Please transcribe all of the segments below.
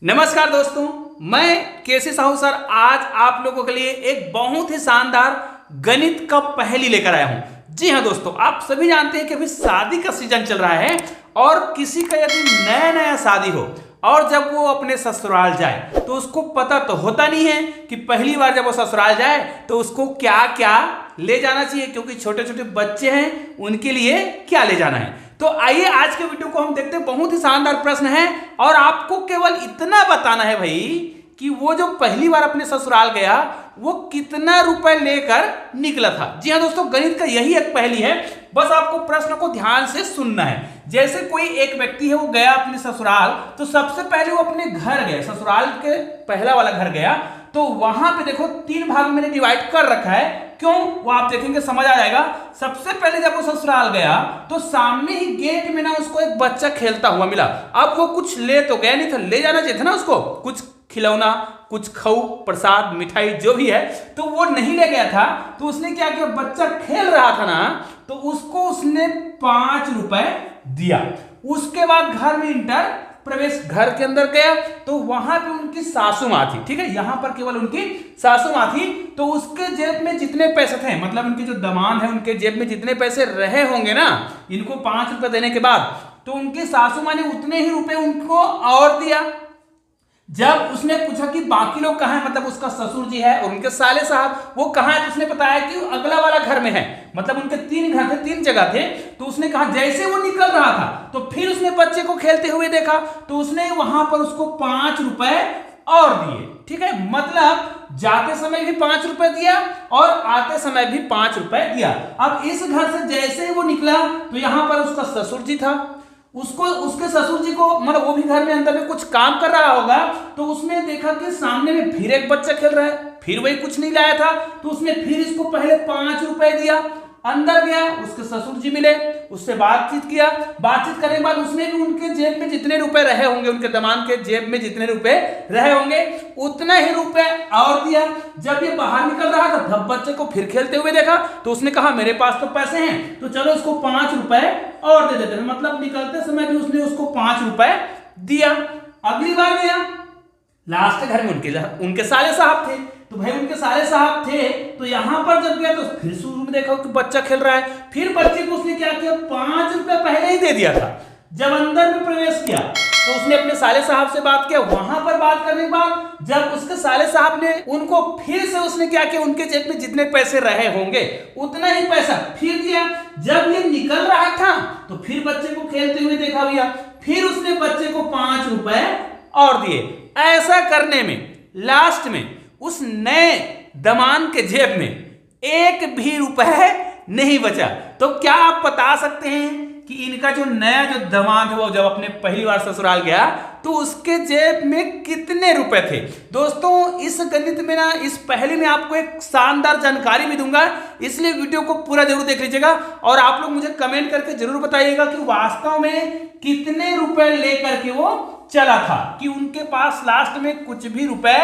नमस्कार दोस्तों, मैं केसी साहू सर आज आप लोगों के लिए एक बहुत ही शानदार गणित का पहेली लेकर आया हूं। जी हां दोस्तों, आप सभी जानते हैं कि अभी शादी का सीजन चल रहा है और किसी का यदि नया नया शादी हो और जब वो अपने ससुराल जाए तो उसको पता तो होता नहीं है कि पहली बार जब वो ससुराल जाए तो उसको क्या क्या ले जाना चाहिए, क्योंकि छोटे छोटे बच्चे हैं उनके लिए क्या ले जाना है। तो आइए आज के वीडियो को हम देखते हैं। बहुत ही शानदार प्रश्न है और आपको केवल इतना बताना है भाई कि वो जो पहली बार अपने ससुराल गया वो कितना रुपए लेकर निकला था। जी हाँ दोस्तों, गणित का यही एक पहेली है, बस आपको प्रश्न को ध्यान से सुनना है। जैसे कोई एक व्यक्ति है, वो गया अपने ससुराल, तो सबसे पहले वो अपने घर गया, ससुराल के पहला वाला घर गया। तो वहां पे देखो 3 भाग मैंने डिवाइड कर रखा है। क्यों, वो आप देखेंगे समझ आ जाएगा। सबसे पहले जब वो ससुराल गया तो सामने ही गेट में ना उसको एक बच्चा खेलता हुआ मिला। अब वो कुछ ले तो गया नहीं था, ले जाना चाहिए था ना उसको, कुछ खिलौना, कुछ खाऊ, प्रसाद, मिठाई जो भी है, तो वो नहीं ले गया था। तो उसने क्या किया, बच्चा खेल रहा था ना, तो उसको उसने 5 रुपए दिया। उसके बाद घर में प्रवेश, घर के अंदर गया तो वहां पे उनकी सासू मां थी। ठीक है, यहां पर केवल उनकी सासू मां थी। तो उसके जेब में जितने पैसे थे, मतलब उनके जो दामाद है उनके जेब में जितने पैसे रहे होंगे ना, इनको 5 रुपए देने के बाद, तो उनकी सासू मां ने उतने ही रुपए उनको और दिया। जब उसने पूछा कि बाकी लोग कहां हैं, मतलब उसका ससुर जी है और उनके साले साहब वो कहां है, तो उसने बताया कि अगला वाला घर में है। मतलब उनके 3 घर थे, 3 जगह थे। तो उसने कहा, जैसे वो निकल रहा था तो फिर उसने बच्चे को खेलते हुए देखा, तो उसने वहां पर उसको 5 रुपए और दिए। ठीक है, मतलब जाते समय भी 5 रुपए दिया और आते समय भी 5 रुपए दिया। अब इस घर से जैसे ही वो निकला तो यहां पर उसका ससुर जी था, उसको उसके ससुर जी को, मतलब वो भी घर में अंदर में कुछ काम कर रहा होगा, तो उसने देखा कि सामने में फिर एक बच्चा खेल रहा है, फिर वही कुछ नहीं लाया था, तो उसने फिर इसको पहले 5 रुपए दिया। अंदर गया, उसके ससुर जी मिले, उससे बातचीत किया। बातचीत करने के बाद उसने भी उनके जेब में जितने रुपए रहे होंगे, उनके दामाद के जेब में जितने रुपए रहे होंगे उतना ही रुपए और दिया। जब ये बाहर निकल रहा था तब बच्चे को फिर खेलते हुए देखा, तो उसने कहा मेरे पास तो पैसे हैं, तो चलो इसको 5 रुपए और दे देते हैं। मतलब निकलते समय भी उसने उसको 5 रुपए दिया। अगली बार गया, लास्ट घर में उनके साले साहब थे, तो भाई उनके साले साहब थे, तो यहां पर जब गया तो फिर शुरू में देखा कि बच्चा खेल रहा है। फिर बच्चे को उसने क्या किया, 5 रुपए पहले ही दे दिया था। जब अंदर में प्रवेश किया तो उसने अपने साले साहब से बात किया। वहां पर बात करने के बाद जब उसके साले साहब ने उनको फिर से उसने क्या किया, उनके जेब में जितने पैसे रहे होंगे उतना ही पैसा फिर दिया। जब ये निकल रहा था तो फिर बच्चे को खेलते हुए देखा भैया, फिर उसने बच्चे को 5 रुपए और दिए। ऐसा करने में लास्ट में उस नए दामाद के जेब में एक भी रुपए नहीं बचा। तो क्या आप बता सकते हैं कि इनका जो नया जो दामाद है वो जब अपने पहली बार ससुराल गया तो उसके जेब में कितने रुपए थे? दोस्तों, इस गणित में ना, इस पहेली में आपको एक शानदार जानकारी भी दूंगा, इसलिए वीडियो को पूरा जरूर देख लीजिएगा। और आप लोग मुझे कमेंट करके जरूर बताइएगा कि वास्तव में कितने रुपए लेकर के वो चला था, कि उनके पास लास्ट में कुछ भी रुपए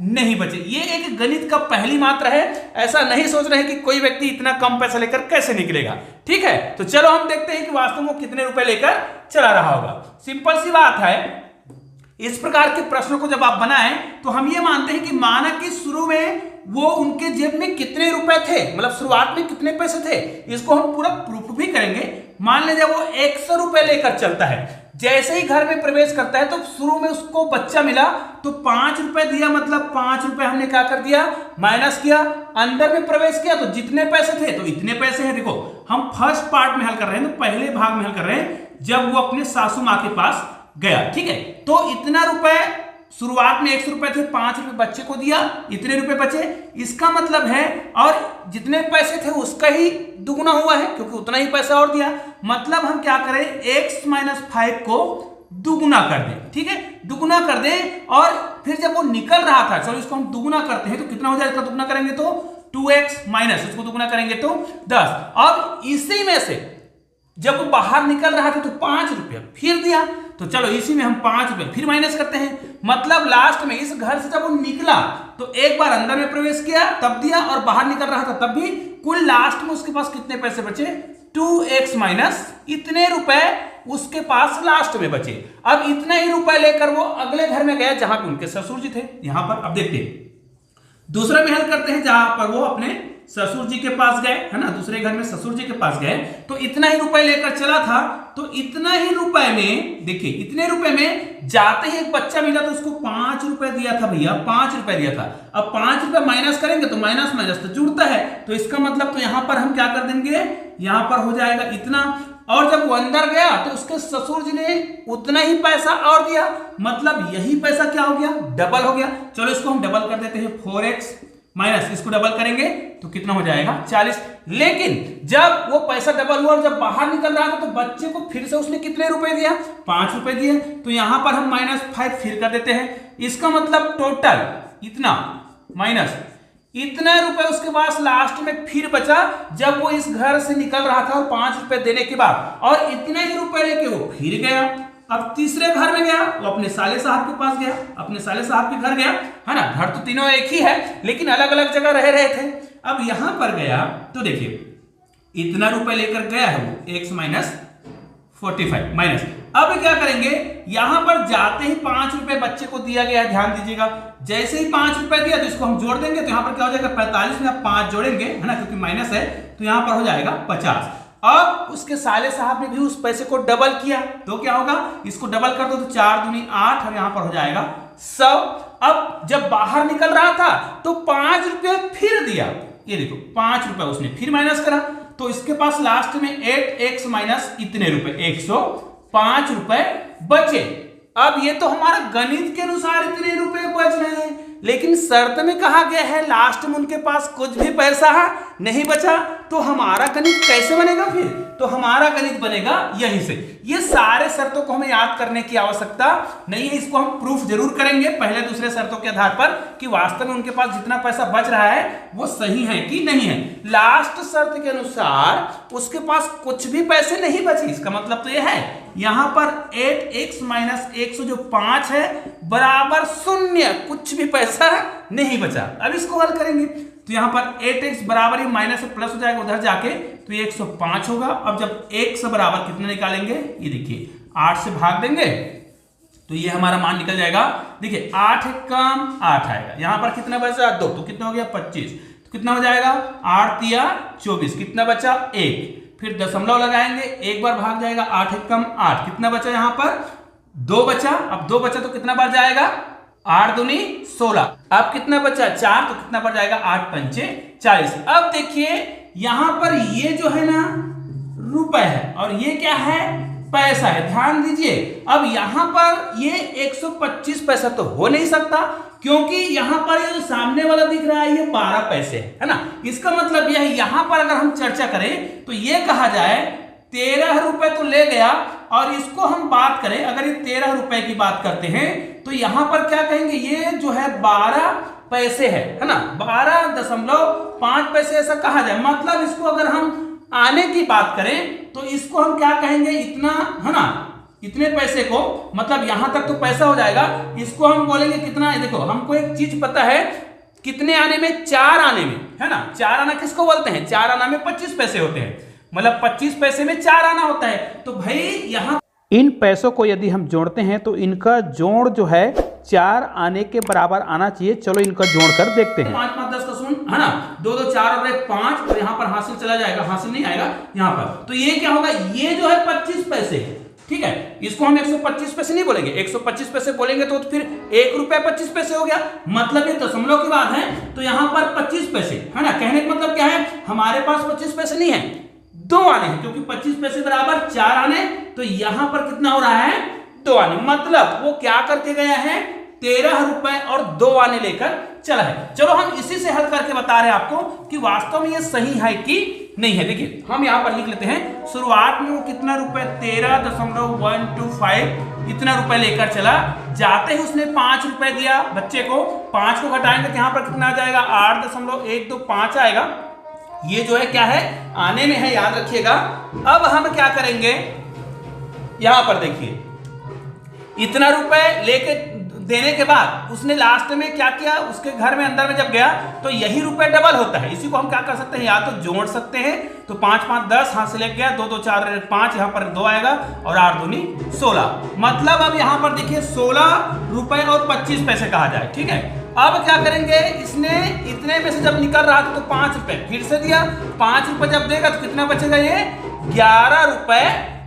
नहीं बचे। ये एक गणित का पहेली मात्र है, ऐसा नहीं सोच रहे कि कोई व्यक्ति इतना कम पैसा लेकर कैसे निकलेगा। ठीक है, तो चलो हम देखते हैं कि वास्तव में कितने रुपए लेकर चला रहा होगा। सिंपल सी बात है, इस प्रकार के प्रश्नों को जब आप बनाएं तो हम ये मानते हैं कि माना कि शुरू में वो उनके जेब में कितने रुपए थे, मतलब शुरुआत में कितने पैसे थे, इसको हम पूरा प्रूफ भी करेंगे। मान लीजिए वो 100 रुपए लेकर चलता है, जैसे ही घर में प्रवेश करता है तो शुरू में उसको बच्चा मिला तो 5 रुपए दिया, मतलब 5 रुपए हमने क्या कर दिया, माइनस किया। अंदर में प्रवेश किया तो जितने पैसे थे तो इतने पैसे हैं। देखो हम फर्स्ट पार्ट में हल कर रहे हैं, तो पहले भाग में हल कर रहे हैं जब वो अपने सासू मां के पास गया। ठीक है, तो इतना रुपए शुरुआत में 100 रुपए थे, 5 रुपए बच्चे को दिया, इतने रुपए बचे। इसका मतलब है और जितने पैसे थे उसका ही दुगुना हुआ है, क्योंकि उतना ही पैसा और दिया। मतलब हम क्या करें, x - 5 को दुगुना कर दें। ठीक है, दुगुना कर दें और फिर जब वो निकल रहा था, चलो इसको हम दुगुना करते हैं तो कितना हो जाएगा, दुगुना करेंगे तो 2x माइनस उसको दुगुना करेंगे तो 10। अब इसी में से जब वो बाहर निकल रहा था तो 5 रुपया फिर दिया, तो चलो इसी में हम 5 रुपए फिर माइनस करते हैं। मतलब लास्ट में इस घर से जब वो निकला तो एक बार अंदर में प्रवेश किया तब दिया और बाहर निकल रहा था तब भी, कुल लास्ट में उसके पास कितने पैसे बचे, 2x माइनस इतने रुपए उसके पास लास्ट में बचे। अब इतना ही रुपए लेकर वो अगले घर में गया जहां पे उनके ससुर जी थे। यहां पर अब देखते हैं दूसरा में हल करते हैं जहां पर वो अपने ससुर जी के पास गए, है ना, दूसरे घर में ससुर जी के पास गए तो इतना ही रुपए लेकर चला था। तो इतना ही रुपए में देखिए, इतने रुपए में जाते ही एक बच्चा मिला तो उसको 5 रुपए दिया था भैया, 5 रुपए दिया था। अब 5 रुपए माइनस करेंगे तो माइनस माइनस तो जुड़ता है, तो इसका मतलब तो यहां पर हम क्या कर देंगे, यहां पर हो जाएगा इतना। और जब वो अंदर गया तो उसके ससुर जी ने उतना ही पैसा और दिया, मतलब यही पैसा क्या हो गया, डबल हो गया। चलो इसको हम डबल कर देते हैं, 4x माइनस इसको डबल करेंगे तो कितना हो जाएगा 40। लेकिन जब वो पैसा डबल हुआ और जब बाहर निकल रहा था तो बच्चे को फिर से उसने कितने रुपए दिया, 5 रुपए दिए। तो यहां पर हम -5 फिर कर देते हैं। इसका मतलब टोटल इतना माइनस इतना रुपए उसके पास लास्ट में फिर बचा जब वो इस घर से निकल रहा था और 5 रुपए देने के बाद, और इतने ही रुपए लेके वो फिर गया। अब तीसरे घर में गया, वो अपने साले साहब के पास गया, अपने साले साहब के घर गया, है ना, घर तो तीनों एक ही है लेकिन अलग अलग जगह रह रहे थे। अब यहां पर गया तो देखिए इतना रुपए लेकर गया है वो, x माइनस 45 माइनस। अब क्या करेंगे, यहां पर जाते ही 5 रुपए बच्चे को दिया गया है, ध्यान दीजिएगा। जैसे ही 5 रुपए दिया तो इसको हम जोड़ देंगे तो यहां पर क्या हो जाएगा 45 में आप 5 जोड़ेंगे, है ना, क्योंकि माइनस है तो यहां पर हो जाएगा 50। अब उसके साले साहब ने भी उस पैसे को डबल किया तो क्या होगा, इसको डबल कर दो तो 4 दूनी 8 और यहां पर हो जाएगा 100। अब जब बाहर निकल रहा था तो 5 रुपए फिर दिया, ये देखो 5 रुपए उसने फिर माइनस करा तो इसके पास लास्ट में 8x माइनस इतने रुपए 105 रुपए बचे। अब ये तो हमारा गणित के अनुसार इतने रुपए बच रहे हैं, लेकिन शर्त में कहा गया है लास्ट में उनके पास कुछ भी पैसा नहीं बचा, तो हमारा गणित कैसे बनेगा फिर, तो हमारा गणित बनेगा यहीं से। ये सारे शर्तों को हमें याद करने की आवश्यकता नहीं है, इसको हम प्रूफ जरूर करेंगे पहले दूसरे शर्तों के आधार पर कि वास्तव में उनके पास जितना पैसा बच रहा है वो सही है कि नहीं है। लास्ट शर्त के अनुसार उसके पास कुछ भी पैसे नहीं बचे, इसका मतलब तो ये है यहां पर 8x माइनस 100 जो 5 है बराबर 0, कुछ भी पैसा नहीं बचा। अब इसको हल करेंगे तो यहां पर 8x बराबर ही माइनस से प्लस हो जाएगा उधर जाके तो 105 होगा। अब जब 1 से बराबर कितना निकालेंगे, ये देखिए 8 से भाग देंगे तो ये हमारा मान निकल जाएगा। देखिए 8 कम 8 आएगा, यहां पर कितना बचा 2 तो कितना हो गया 25, तो कितना हो जाएगा 8 या 24, कितना बचा 1, फिर दशमलव लगाएंगे, एक बार भाग जाएगा 8 कम 8, कितना बचा यहां पर 2 बचा। अब 2 बचा तो कितना बार जाएगा 8 दूनी 16, अब कितना बचा 4 तो कितना बढ़ जाएगा 8 पंचे 40। अब देखिए यहां पर ये जो है ना रुपए है और ये क्या है पैसा है, ध्यान दीजिए। अब यहां पर ये 125 पैसा तो हो नहीं सकता क्योंकि यहां पर ये जो सामने वाला दिख रहा है ये 12 पैसे है ना। इसका मतलब यह है यहां पर अगर हम चर्चा करें तो ये कहा जाए 13 रुपए तो ले गया, और इसको हम बात करें अगर ये 13 रुपए की बात करते हैं तो यहां पर क्या कहेंगे ये जो है 12 पैसे है ना, 12.5 पैसे ऐसा कहा जाए। मतलब इसको अगर हम आने की बात करें तो इसको हम क्या कहेंगे इतना है ना, इतने पैसे को, मतलब यहां तक तो पैसा हो जाएगा, इसको हम बोलेंगे कितना है। देखो हमको एक चीज पता है कितने आने में, 4 आने में है ना, 4 आना किसको बोलते हैं, 4 आना में 25 पैसे होते हैं, मतलब 25 पैसे में 4 आना होता है। तो भाई यहाँ इन पैसों को यदि हम जोड़ते हैं तो इनका जोड़ जो है 4 आने के बराबर आना चाहिए। चलो इनका जोड़ कर देखते हैं। 5 5 10 का 0 है ना, 2 2 4 और 1 5, तो यहाँ पर हासिल चला जाएगा, हासिल नहीं आएगा यहाँ पर। तो ये क्या होगा, ये जो है 25 पैसे, ठीक है, इसको हम 125 पैसे नहीं बोलेंगे, 125 पैसे बोलेंगे तो फिर 1 रुपया 25 पैसे हो गया, मतलब ये दशमलव की बात है। तो यहाँ पर 25 पैसे है ना, कहने का मतलब क्या है, हमारे पास 25 पैसे नहीं है, 2 आने हैं, क्योंकि 25 पैसे बराबर 4 आने, तो यहां पर कितना हो रहा है 2 आने, मतलब वो क्या करके गया है 13 रुपए और 2 आने लेकर चला है। चलो हम इसी से हल करके बता रहे हैं आपको कि वास्तव में ये सही है कि नहीं है। देखिए हम यहां पर लिख लेते हैं, शुरुआत में वो कितना रुपए 13.125 इतना रुपए लेकर चला, जाते ही उसने 5 रुपए दिया बच्चे को, 5 को घटाएंगे तो यहां पर कितना आ जाएगा 8.125 आएगा। ये जो है क्या है आने में है, याद रखिएगा। अब हम क्या करेंगे, यहां पर देखिए इतना रुपए लेके देने के बाद उसने लास्ट में क्या किया, उसके घर में अंदर में जब गया तो यही रुपए डबल होता है। इसी को हम क्या कर सकते हैं, या तो जोड़ सकते हैं, तो 5 5 10 हाथ से लेके गया, 2 2 4 5, यहाँ पर 2 आएगा और 8 दूनी 16। मतलब अब यहाँ पर देखिए 16 रुपए और 25 पैसे कहा जाए। ठीक है, अब क्या करेंगे, इसने इतने में से जब निकल रहा था तो 5 रुपए फिर से दिया। 5 रुपए जब देगा तो कितना बचेगा, ये 11 रुपए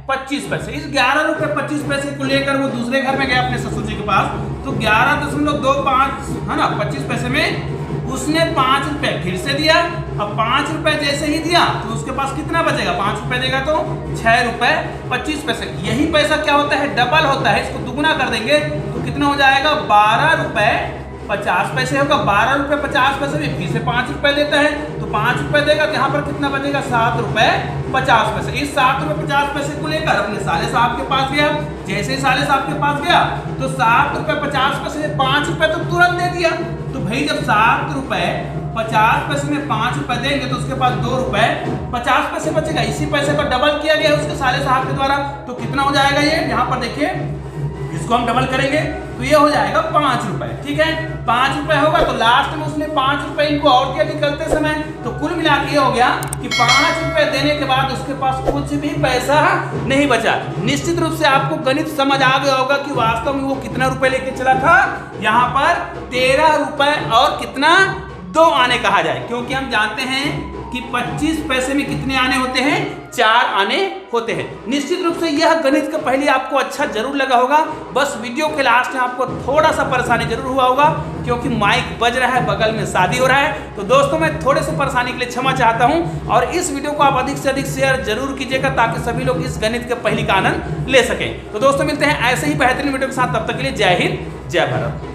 25 पैसे। इस 11 रुपए 25 पैसे को लेकर वो दूसरे घर में गया अपने ससुर जी के पास, तो 11.25 है ना 25 पैसे में उसने 5 रुपए फिर से दिया। अब 5 रुपए जैसे ही दिया तो उसके पास कितना बचेगा, 5 रुपए देगा तो 6 रुपए 25 पैसे। यही पैसा क्या होता है, डबल होता है। इसको दुगुना कर देंगे तो कितना हो जाएगा, 12 रुपए 50 पैसे होगा। 12 रुपए 50 पैसे में फिर से 5 रुपए लेता है, तो 5 रुपए देगा तो यहाँ पर कितना बचेगा, 7 रुपए 50 पैसे। इस 7 रुपए 50 पैसे को लेकर अपने साले साहब के पास गया। जैसे ही साले साहब के पास गया तो 7 रुपए 50 पैसे में 5 रुपए तो तुरंत दे दिया। तो भाई जब 7 रुपए 50 पैसे में 5 रुपए देंगे तो उसके पास 2 रुपए 50 पैसे बचेगा। इसी पैसे को डबल किया गया उसके साले साहब के द्वारा, तो कितना हो जाएगा, ये यहाँ पर देखिए इसको हम डबल करेंगे तो ये हो जाएगा 5 रुपए। ठीक है, 5 रुपए होगा तो लास्ट में उसने 5 रुपए इनको और दिया निकलते समय, तो कुल मिला के ये हो गया कि 5 रुपए देने के बाद उसके पास कुछ भी पैसा नहीं बचा। निश्चित रूप से आपको गणित समझ आ गया होगा कि वास्तव में वो कितना रुपए लेके चला था। यहाँ पर 13 रुपए और कितना 2 आने कहा जाए, क्योंकि हम जानते हैं कि 25 पैसे में कितने आने होते हैं, 4 आने होते हैं। निश्चित रूप से यह गणित का पहले आपको अच्छा जरूर लगा होगा। बस वीडियो के लास्ट में आपको थोड़ा सा परेशानी जरूर हुआ होगा, क्योंकि माइक बज रहा है, बगल में शादी हो रहा है। तो दोस्तों मैं थोड़े से परेशानी के लिए क्षमा चाहता हूं, और इस वीडियो को आप अधिक से अधिक शेयर जरूर कीजिएगा ताकि सभी लोग इस गणित के पहली का आनंद ले सकें। तो दोस्तों मिलते हैं ऐसे ही बेहतरीन वीडियो के साथ, तब तक के लिए जय हिंद जय भारत।